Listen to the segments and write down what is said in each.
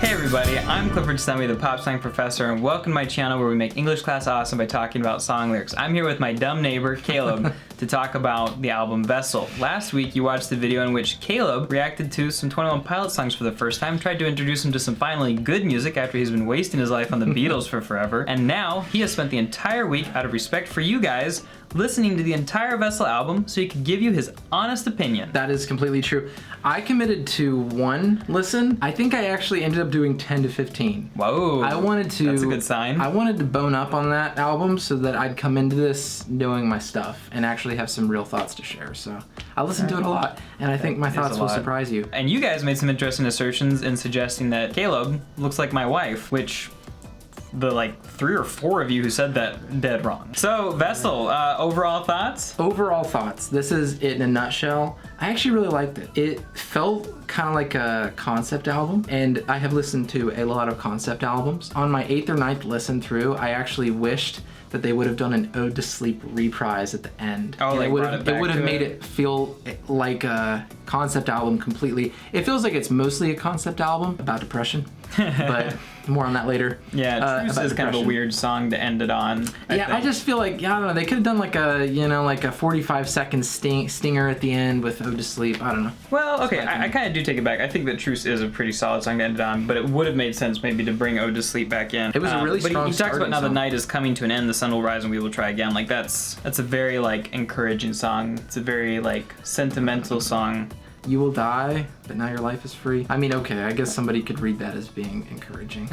Hey everybody, I'm Clifford Stummy, the pop song professor, and welcome to my channel where we make English class awesome by talking about song lyrics. I'm here with my dumb neighbor, Caleb, to talk about the album Vessel. Last week you watched the video in which Caleb reacted to some 21 Pilots songs for the first time, tried to introduce him to some finally good music after he's been wasting his life on the Beatles for forever, and now he has spent the entire week, out of respect for you guys, listening to the entire Vessel album so he could give you his honest opinion. That is completely true. I committed to one listen. I think I actually ended up doing 10 to 15. Whoa. I wanted to. That's a good sign. I wanted to bone up on that album so that I'd come into this knowing my stuff and actually have some real thoughts to share. So I listened to it a lot, and I think my thoughts will surprise you. And you guys made some interesting assertions in suggesting that Caleb looks like my wife, which the 3 or 4 of you who said that, dead wrong. So Vessel, overall thoughts? Overall thoughts. This is it in a nutshell. I actually really liked it. It felt kind of like a concept album, and I have listened to a lot of concept albums. On my 8th or 9th listen through, I actually wished that they would have done an Ode to Sleep reprise at the end. Oh, it would have made it feel like a concept album completely. It feels like it's mostly a concept album about depression, but more on that later. Yeah, Truce is kind of a weird song to end it on. I just feel like, I don't know, they could have done like a 45-second stinger at the end with Ode to Sleep. I don't know. Well, okay, I kind of do take it back. I think that Truce is a pretty solid song to end it on, but it would have made sense maybe to bring Ode to Sleep back in. It was a really strong But he talks about now song. the night is coming to an end, the sun will rise and we will try again. Like that's a very encouraging song. It's a very sentimental song. You will die, but now your life is free. I mean, okay, I guess somebody could read that as being encouraging.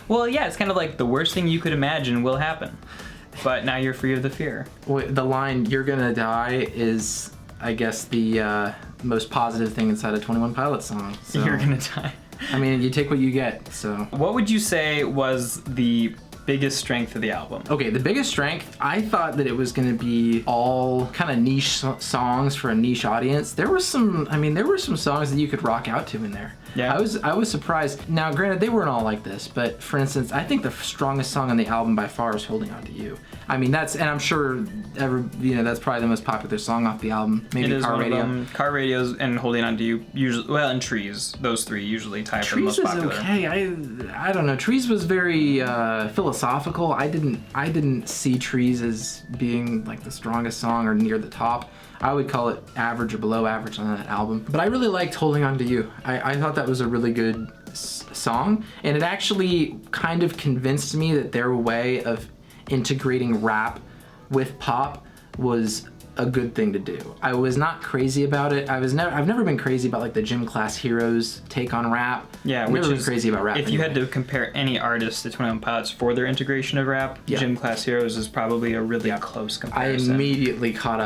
Well, yeah, it's kind of like the worst thing you could imagine will happen, but now you're free of the fear. Well, the line, "You're gonna die," is, I guess, the most positive thing inside a 21 Pilots song. So, You're gonna die. I mean, you take what you get, so. What would you say was the biggest strength of the album? Okay, the biggest strength, I thought that it was gonna be all kind of niche songs for a niche audience. There were some songs that you could rock out to in there. Yeah. I was surprised. Now, granted, they weren't all like this, but for instance, I think the strongest song on the album by far is "Holding On to You." I mean, and I'm sure that's probably the most popular song off the album. Maybe it is Car Radio. One of them. Car Radios and Holding On to You usually, well, and Trees. Those three usually tie for the most popular. Trees is okay. I don't know. Trees was very philosophical. I didn't see Trees as being like the strongest song or near the top. I would call it average or below average on that album. But I really liked "Holding On to You." I thought that was a really good song, and it actually kind of convinced me that their way of integrating rap with pop was a good thing to do. I was not crazy about it. I've never been crazy about the Gym Class Heroes take on rap. Yeah, I've never been crazy about rap. If you had to compare any artist to 21 Pilots for their integration of rap, Gym Class Heroes is probably a really close comparison. I immediately caught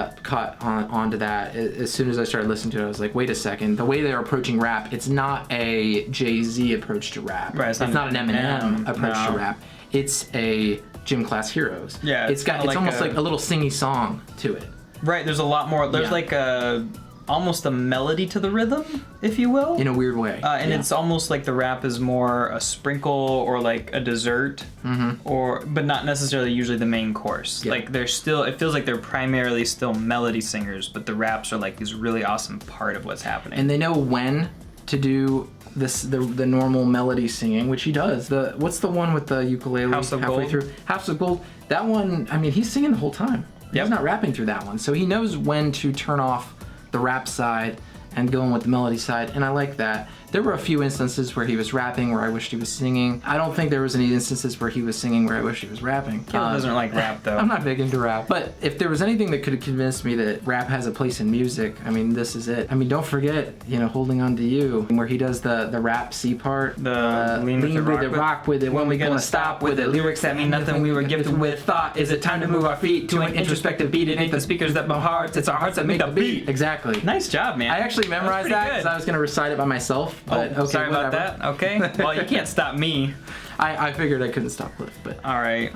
onto that. As soon as I started listening to it, I was like, wait a second. The way they're approaching rap, it's not a Jay-Z approach to rap. Right, it's not an Eminem approach to rap. It's a Gym Class Heroes. Yeah, it's almost like a little singy song to it. Right, there's a lot more. There's almost a melody to the rhythm, if you will. In a weird way. And it's almost like the rap is more a sprinkle or like a dessert, but not necessarily usually the main course. Yeah. They're still, it feels like they're primarily still melody singers, but the raps are this really awesome part of what's happening. And they know when to do the normal melody singing, which he does. What's the one with the ukulele halfway through? House of Gold. That one, I mean, he's singing the whole time. He's not rapping through that one, so he knows when to turn off the rap side and go in with the melody side, and I like that. There were a few instances where he was rapping where I wished he was singing. I don't think there was any instances where he was singing where I wished he was rapping. Caleb doesn't like rap, though. I'm not big into rap. But if there was anything that could have convinced me that rap has a place in music, I mean, this is it. I mean, don't forget, "Holding On to You," where he does the rap C part. The lean with the rock with it. When we gonna stop with it? Lyrics that mean nothing. We were gifted with thought. Is it time to move our feet to an introspective beat? It ain't the speakers that bump hearts. It's our hearts that make the beat. Exactly. Nice job, man. I actually memorized that because I was gonna recite it by myself. But okay, sorry about that. Okay. Well, you can't stop me. I figured I couldn't stop Cliff, but all right.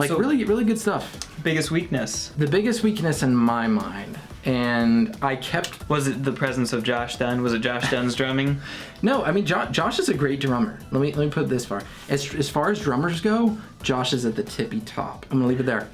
Really good stuff. Biggest weakness. The biggest weakness in my mind, and I kept. Was it the presence of Josh Dunn? Was it Josh Dunn's drumming? No, I mean Josh is a great drummer. Let me put it this far. As far as drummers go, Josh is at the tippy top. I'm gonna leave it there.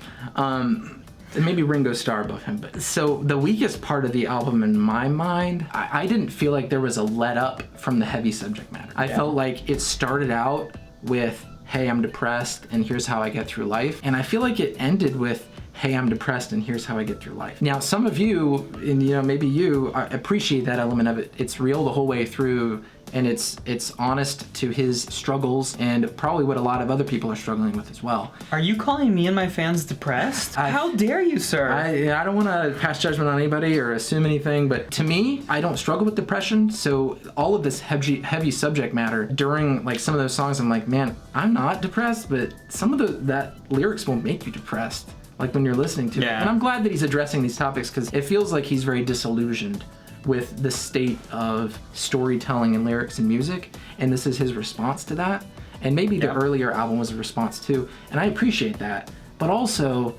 And maybe Ringo Starr above him. But so the weakest part of the album in my mind, I didn't feel like there was a let up from the heavy subject matter. I felt like it started out with, hey, I'm depressed and here's how I get through life. And I feel like it ended with, hey, I'm depressed and here's how I get through life. Now, some of you, and maybe you, appreciate that element of it. It's real the whole way through, and it's honest to his struggles and probably what a lot of other people are struggling with as well. Are you calling me and my fans depressed? How dare you, sir? I don't want to pass judgment on anybody or assume anything, but to me, I don't struggle with depression, so all of this heavy subject matter during like some of those songs, I'm like, man, I'm not depressed, but some of that lyrics will make you depressed, like when you're listening to it. And I'm glad that he's addressing these topics because it feels like he's very disillusioned with the state of storytelling and lyrics and music, and this is his response to that. And maybe the earlier album was a response too, and I appreciate that. But also,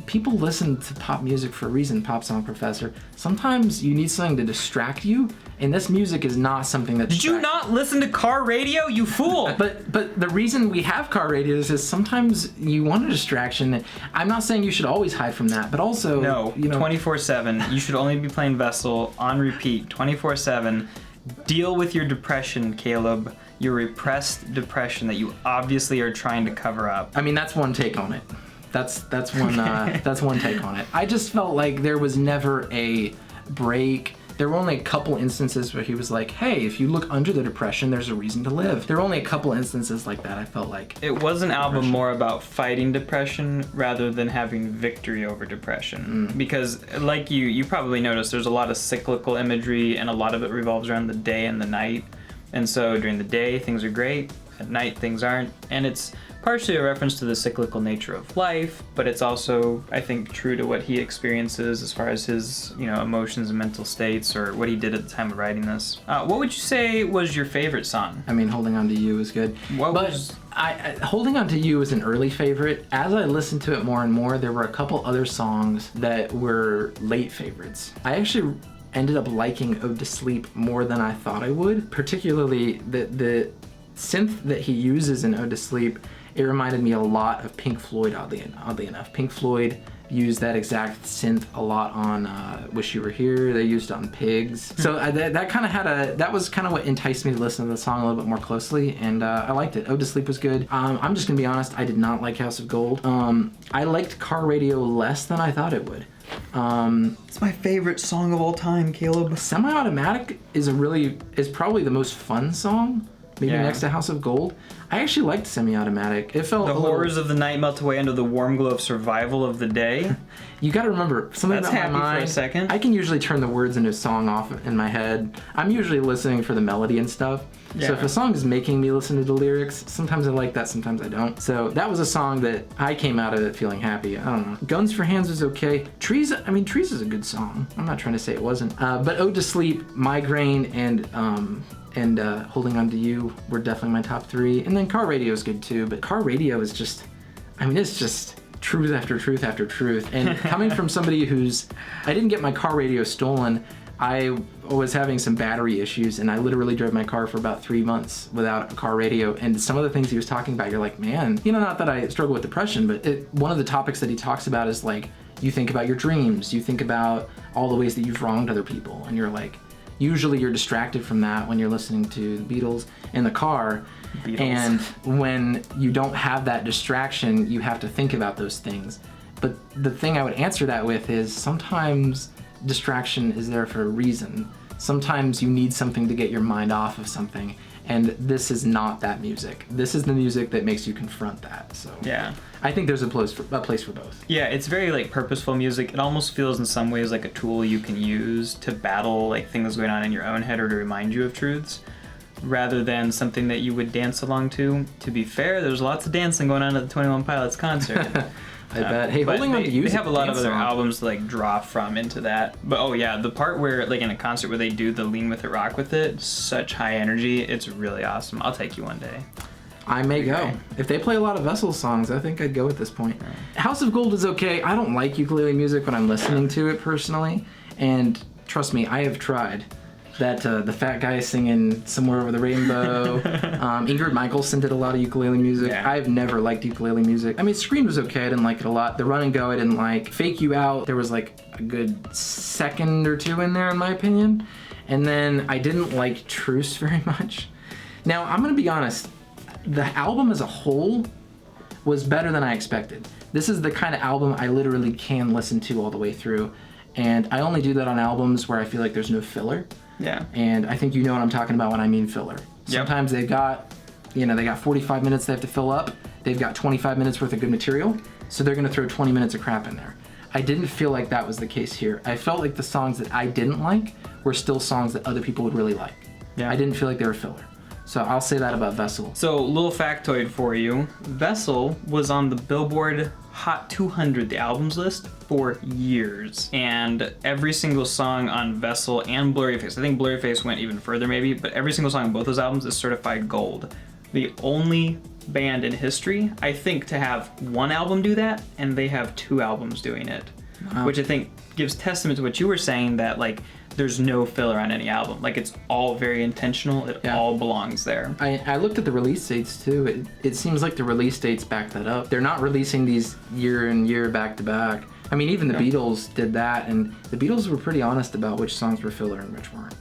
people listen to pop music for a reason, Pop Song Professor. Sometimes you need something to distract you, and this music is not something that Did you not listen to car radio, you fool? But the reason we have car radios is sometimes you want a distraction. I'm not saying you should always hide from that, but also... No, 24/7. You should only be playing Vessel on repeat, 24/7. Deal with your depression, Caleb. Your repressed depression that you obviously are trying to cover up. I mean, that's one take on it. That's one that's one take on it. I just felt like there was never a break. There were only a couple instances where he was like, hey, if you look under the depression, there's a reason to live. There were only a couple instances like that, I felt like. It was an album more about fighting depression rather than having victory over depression. Because like you probably noticed, there's a lot of cyclical imagery and a lot of it revolves around the day and the night. And so during the day, things are great. At night, things aren't. And it's partially a reference to the cyclical nature of life, but it's also, I think, true to what he experiences as far as his, emotions and mental states, or what he did at the time of writing this. What would you say was your favorite song? I mean, Holding On To You was good. Holding On To You was an early favorite. As I listened to it more and more, there were a couple other songs that were late favorites. I actually ended up liking Ode to Sleep more than I thought I would, particularly the synth that he uses in Ode to Sleep. It reminded me a lot of Pink Floyd, oddly enough. Pink Floyd used that exact synth a lot on Wish You Were Here. They used it on Pigs. So that was kind of what enticed me to listen to the song a little bit more closely, and I liked it. Ode to Sleep was good. I'm just gonna be honest, I did not like House of Gold. I liked Car Radio less than I thought it would. It's my favorite song of all time, Caleb. Semi-Automatic is probably the most fun song. Maybe next to House of Gold. I actually liked Semi-Automatic. It felt the horrors of the night melt away under the warm glow of survival of the day. You got to remember something That's about my mind. For a second. I can usually turn the words into a song off in my head. I'm usually listening for the melody and stuff. So if a song is making me listen to the lyrics, sometimes I like that, sometimes I don't. So that was a song that I came out of it feeling happy. I don't know. Guns for Hands was okay. Trees is a good song. I'm not trying to say it wasn't. But Ode to Sleep, Migraine, and Holding On To You were definitely my top three. And then Car Radio is good too, but Car Radio is just, it's just truth after truth after truth. And coming from somebody I didn't get my car radio stolen. I was having some battery issues, and I literally drove my car for about 3 months without a car radio. And some of the things he was talking about, you're like, man, not that I struggle with depression, but one of the topics that he talks about is like, you think about your dreams, you think about all the ways that you've wronged other people, and you're like, usually you're distracted from that when you're listening to the Beatles in the car. Beatles. And when you don't have that distraction, you have to think about those things. But the thing I would answer that with is sometimes distraction is there for a reason. Sometimes you need something to get your mind off of something. And this is not that music. This is the music that makes you confront that. So yeah, I think there's a place for both. Yeah, it's very purposeful music. It almost feels in some ways like a tool you can use to battle things going on in your own head or to remind you of truths, rather than something that you would dance along to. To be fair, there's lots of dancing going on at the 21 Pilots concert. I bet. Hey, Holding On To You. They have a lot of other albums to draw from into that. But the part where in a concert where they do the Lean With It, Rock With It, such high energy, it's really awesome. I'll take you one day. I may go. If they play a lot of Vessel songs, I think I'd go at this point. Right. House of Gold is okay. I don't like ukulele music when I'm listening to it personally. And trust me, I have tried. That the fat guy singing "Somewhere Over the Rainbow." Ingrid Michaelson did a lot of ukulele music. Yeah. I've never liked ukulele music. I mean, Scream was okay. I didn't like it a lot. The Run and Go I didn't like. Fake You Out, there was like a good second or two in there, in my opinion. And then I didn't like Truce very much. Now, I'm gonna be honest. The album as a whole was better than I expected. This is the kind of album I literally can listen to all the way through. And I only do that on albums where I feel like there's no filler. Yeah. And I think you know what I'm talking about when I mean filler. Sometimes they've got, they got 45 minutes they have to fill up. They've got 25 minutes worth of good material. So they're gonna throw 20 minutes of crap in there. I didn't feel like that was the case here. I felt like the songs that I didn't like were still songs that other people would really like. Yeah. I didn't feel like they were filler. So I'll say that about Vessel. So, little factoid for you. Vessel was on the Billboard Hot 200, the albums list, for years. And every single song on Vessel and Blurryface, I think Blurryface went even further maybe, but every single song on both those albums is certified gold. The only band in history, I think, to have one album do that, and they have 2 albums doing it. Wow. Which I think gives testament to what you were saying, that like there's no filler on any album. Like it's all very intentional. It all belongs there. I looked at the release dates too. It seems like the release dates back that up. They're not releasing these year and year back to back. I mean, even the Beatles did that, and the Beatles were pretty honest about which songs were filler and which weren't.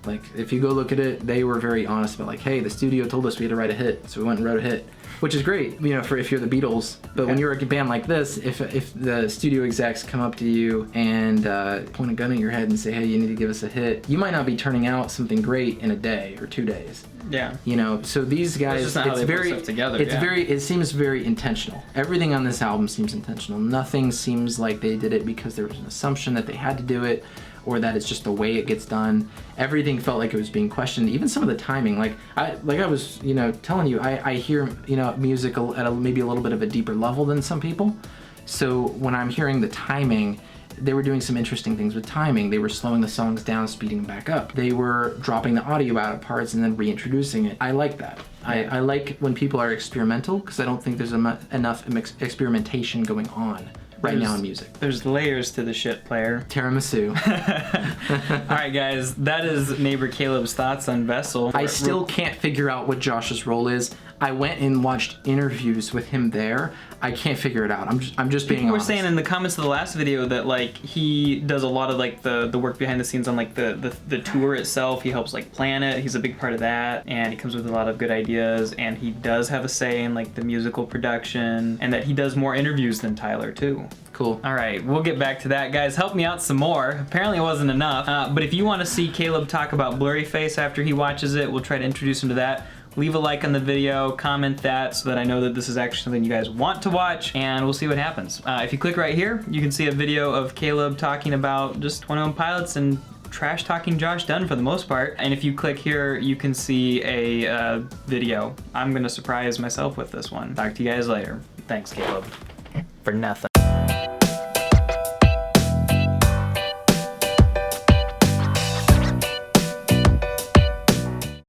Like, if you go look at it, they were very honest about like, hey, the studio told us we had to write a hit, so we went and wrote a hit. Which is great, for if you're the Beatles. But when you're a band like this, if the studio execs come up to you and point a gun at your head and say, hey, you need to give us a hit, you might not be turning out something great in a day or 2 days. Yeah. So these guys, it's very put stuff together. It seems very intentional. Everything on this album seems intentional. Nothing seems like they did it because there was an assumption that they had to do it, or that it's just the way it gets done. Everything felt like it was being questioned. Even some of the timing, like I was, telling you, I hear, music at maybe a little bit of a deeper level than some people. So when I'm hearing the timing, they were doing some interesting things with timing. They were slowing the songs down, speeding them back up. They were dropping the audio out of parts and then reintroducing it. I like that. I like when people are experimental, because I don't think there's enough experimentation going on right now in music. There's layers to the shit, player. Tiramisu. All right, guys, that is neighbor Caleb's thoughts on Vessel. I still can't figure out what Josh's role is. I went and watched interviews with him there. I can't figure it out. I'm just being honest. People were saying in the comments of the last video that like he does a lot of like the work behind the scenes on like the tour itself. He helps like plan it. He's a big part of that, and he comes with a lot of good ideas, and he does have a say in like the musical production, and that he does more interviews than Tyler too. Cool. All right, we'll get back to that, guys. Help me out some more. Apparently it wasn't enough, but if you want to see Caleb talk about Blurryface after he watches it, we'll try to introduce him to that. Leave a like on the video, comment that so that I know that this is actually something you guys want to watch, and we'll see what happens. If you click right here, you can see a video of Caleb talking about just 21 Pilots and trash talking Josh Dun for the most part. And if you click here, you can see a video. I'm gonna surprise myself with this one. Talk to you guys later. Thanks, Caleb. For nothing.